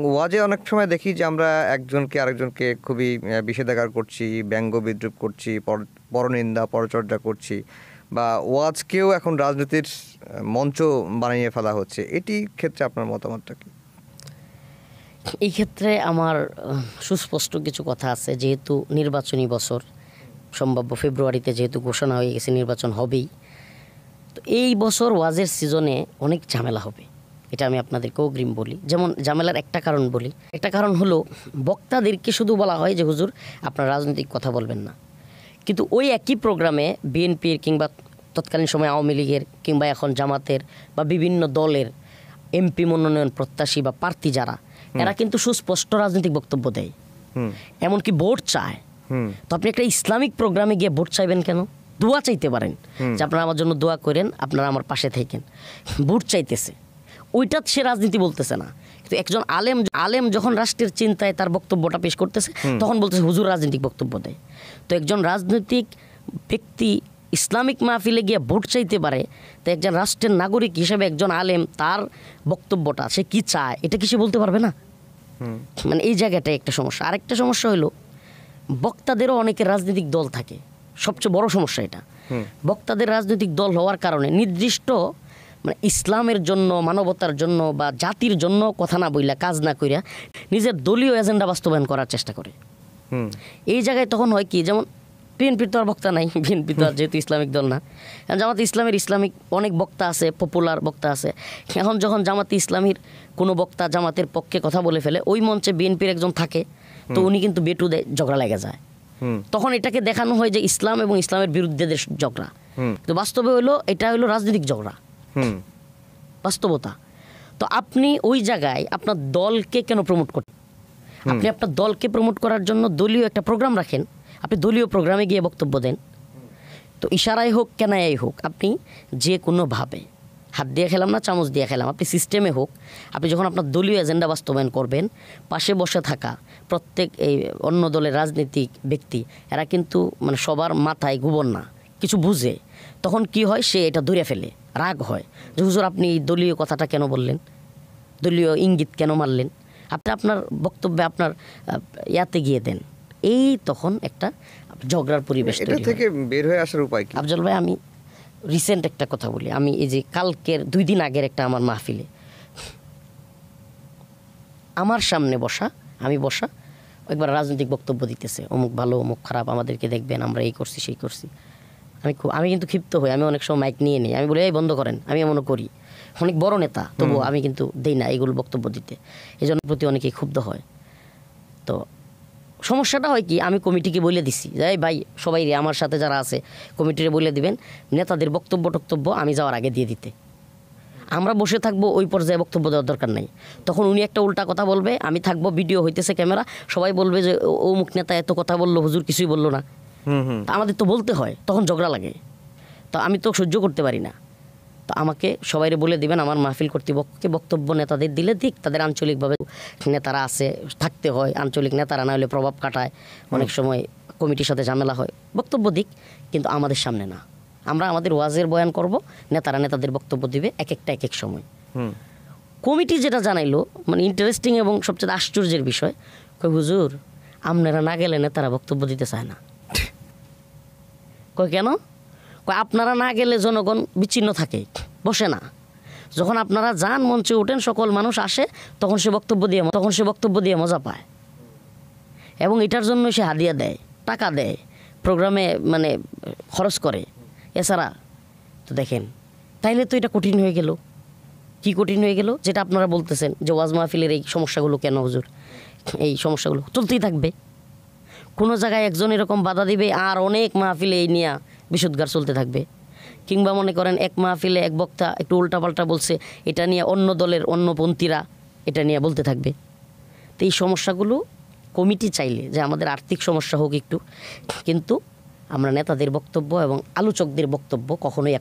ওয়াজে অনেক সময় দেখি যে আমরা একজনকে আরেকজনকে খুবই বিষেধাগার করছি, ব্যঙ্গ বিদ্রূপ করছি, পরনিন্দা পরচর্চা করছি, বা ওয়াজকেও এখন রাজনীতির মঞ্চ বানিয়ে ফেলা হচ্ছে। এটি ক্ষেত্রে আপনার মতামতটা কি? এই ক্ষেত্রে আমার সুস্পষ্ট কিছু কথা আছে। যেহেতু নির্বাচনী বছর, সম্ভাব্য ফেব্রুয়ারিতে যেহেতু ঘোষণা হয়ে গেছে নির্বাচন হবেই, তো এই বছর ওয়াজের সিজনে অনেক ঝামেলা হবে, এটা আমি আপনাদেরকে অগ্রিম বলি। যেমন ঝামেলার একটা কারণ বলি, একটা কারণ হলো বক্তাদেরকে শুধু বলা হয় যে হুজুর আপনার রাজনৈতিক কথা বলবেন না, কিন্তু ওই একই প্রোগ্রামে বিএনপির কিংবা তৎকালীন সময় আওয়ামী লীগের কিংবা এখন জামাতের বা বিভিন্ন দলের এমপি মনোনয়ন প্রত্যাশী বা প্রার্থী যারা, এরা কিন্তু সুস্পষ্ট রাজনৈতিক বক্তব্য দেয়, এমনকি ভোট চায়। তো আপনি একটা ইসলামিক প্রোগ্রামে গিয়ে ভোট চাইবেন কেন? দোয়া চাইতে পারেন যে আপনারা আমার জন্য দোয়া করেন, আপনারা আমার পাশে থাকেন। ভোট চাইতেছে, ওইটা সে রাজনীতি বলতেছে না। কিন্তু একজন আলেম যখন রাষ্ট্রের চিন্তায় তার বক্তব্যটা পেশ করতেছে, তখন বলতেছে হুজুর রাজনৈতিক বক্তব্য দেয়। তো একজন রাজনৈতিক ব্যক্তি ইসলামিক মাহফিলে গিয়ে ভোট চাইতে পারে, তো একজন রাষ্ট্রের নাগরিক হিসেবে একজন আলেম তার বক্তব্যটা সে কি চায় এটা কি সে বলতে পারবে না? মানে এই জায়গাটাই একটা সমস্যা। আরেকটা সমস্যা হলো বক্তাদেরও অনেকের রাজনৈতিক দল থাকে, সবচেয়ে বড় সমস্যা এটা। বক্তাদের রাজনৈতিক দল হওয়ার কারণে নির্দিষ্ট মানে ইসলামের জন্য, মানবতার জন্য বা জাতির জন্য কথা না বইলা, কাজ না কইরা নিজের দলীয় এজেন্ডা বাস্তবায়ন করার চেষ্টা করে। এই জায়গায় তখন হয় কি, যেমন বিএনপির তো আর বক্তা নাই, বিএনপি তো আর যেহেতু ইসলামিক দল না। জামাতে ইসলামিক অনেক বক্তা আছে, পপুলার বক্তা আছে। এখন যখন জামাতে ইসলামীর কোনো বক্তা জামাতের পক্ষে কথা বলে ফেলে, ওই মঞ্চে বিএনপির একজন থাকে, তো উনি কিন্তু বেটু দেয়, ঝগড়া লেগে যায়। তখন এটাকে দেখানো হয় যে ইসলাম এবং ইসলামের বিরুদ্ধে ঝগড়া, তো বাস্তবে হলো এটা হলো রাজনৈতিক ঝগড়া, বাস্তবতা। তো আপনি ওই জায়গায় আপনার দলকে কেন প্রমোট করতে? আপনি আপনার দলকে প্রমোট করার জন্য দলীয় একটা প্রোগ্রাম রাখেন, আপনি দলীয় প্রোগ্রামে গিয়ে বক্তব্য দেন। তো ইশারায় হোক কেনাই হোক, আপনি যে কোনোভাবে, হাত দিয়ে খেলাম না চামচ দিয়ে খেলাম, আপনি সিস্টেমে হোক, আপনি যখন আপনার দলীয় এজেন্ডা বাস্তবায়ন করবেন, পাশে বসে থাকা প্রত্যেক এই অন্য দলের রাজনীতিক ব্যক্তি, এরা কিন্তু মানে সবার মাথায় গোবর না, কিছু বুঝে। তখন কি হয়, সে এটা ধরে ফেলে, রাগ হয় যে হুজুর আপনি দলীয় কথাটা কেন বললেন, দলীয় ইঙ্গিত কেন মারলেন, আপনি আপনার বক্তব্যে আপনার ইয়াতে গিয়ে দেন। এই তখন একটা ঝগড়ার পরিবেশ থেকে বের হয়ে আসার উপায় কি? আফজল ভাই, আমি রিসেন্ট একটা কথা বলি। আমি এই যে কালকের 2 দিন আগের একটা আমার মাহফিলে আমার সামনে আমি বসা একবার রাজনৈতিক বক্তব্য দিতেছে, অমুক ভালো অমুক খারাপ, আমাদেরকে দেখবেন, আমরা এই করছি সেই করছি। আমি কিন্তু ক্ষিপ্ত হই, আমি অনেক সময় মাইক নিয়ে নিই, আমি বলি এই বন্ধ করেন। আমি এমনও করি, অনেক বড় নেতা, তবুও আমি কিন্তু দেই না এইগুলো বক্তব্য দিতে, এই জন্য প্রতি অনেকেই ক্ষুব্ধ হয়। তো সমস্যাটা হয় কি, আমি কমিটিকে বলে দিছি যে ভাই সবাই আমার সাথে যারা আছে কমিটিরে বলে দিবেন নেতাদের বক্তব্য আমি যাওয়ার আগে দিয়ে দিতে, আমরা বসে থাকবো, ওই পর্যায়ে বক্তব্য দেওয়ার দরকার নাই। তখন উনি একটা উল্টা কথা বলবে, আমি থাকবো, ভিডিও হইতেছে, ক্যামেরা, সবাই বলবে যে অমুক নেতা এত কথা বললো, হুজুর কিছুই বললো না। আমাদের তো বলতে হয়, তখন ঝগড়া লাগে, তো আমি তো সহ্য করতে পারি না। তো আমাকে সবাইরে বলে দিবেন, আমার মাহফিল কর্তৃপক্ষকে বক্তব্য নেতাদের দিলে দিক, তাদের আঞ্চলিকভাবে নেতারা আছে, থাকতে হয়, আঞ্চলিক নেতারা না হলে প্রভাব কাটায়, অনেক সময় কমিটির সাথে ঝামেলা হয়, বক্তব্য দিক, কিন্তু আমাদের সামনে না। আমরা আমাদের ওয়াজের বয়ান করব, নেতারা নেতাদের বক্তব্য দিবে এক এক সময়। কমিটি যেটা জানাইলো মানে ইন্টারেস্টিং এবং সবচেয়ে আশ্চর্যের বিষয়, কই হুজুর আপনারা না গেলে নেতারা বক্তব্য দিতে চায় না। কই কেন? আপনারা না গেলে জনগণ বিচ্ছিন্ন থাকে, বসে না। যখন আপনারা যান, মঞ্চে ওঠেন, সকল মানুষ আসে, তখন সে বক্তব্য দিয়ে মজা পায়, এবং এটার জন্য সে হাদিয়া দেয়, টাকা দেয়, প্রোগ্রামে মানে খরচ করে। এছাড়া তো দেখেন, তাইলে তো এটা কঠিন হয়ে গেল। কি কঠিন হয়ে গেল? যেটা আপনারা বলতেছেন যে ওয়াজ মাহফিলের এই সমস্যাগুলো কেন হুজুর, এই সমস্যাগুলো চলতেই থাকবে। কোনো জায়গায় একজন এরকম বাধা দিবে, আর অনেক মাহফিলে এই নিয়ে বিশুদ্ধার চলতে থাকবে। কিংবা মনে করেন এক মাহফিলে এক বক্তা একটু উল্টাপাল্টা বলছে, এটা নিয়ে অন্য দলের অন্যপন্থীরা এটা নিয়ে বলতে থাকবে। তো এই সমস্যাগুলো কমিটি চাইলে যে আমাদের আর্থিক সমস্যা হোক একটু, কিন্তু আমরা নেতাদের বক্তব্য এবং আলোচকদের বক্তব্য কখনোই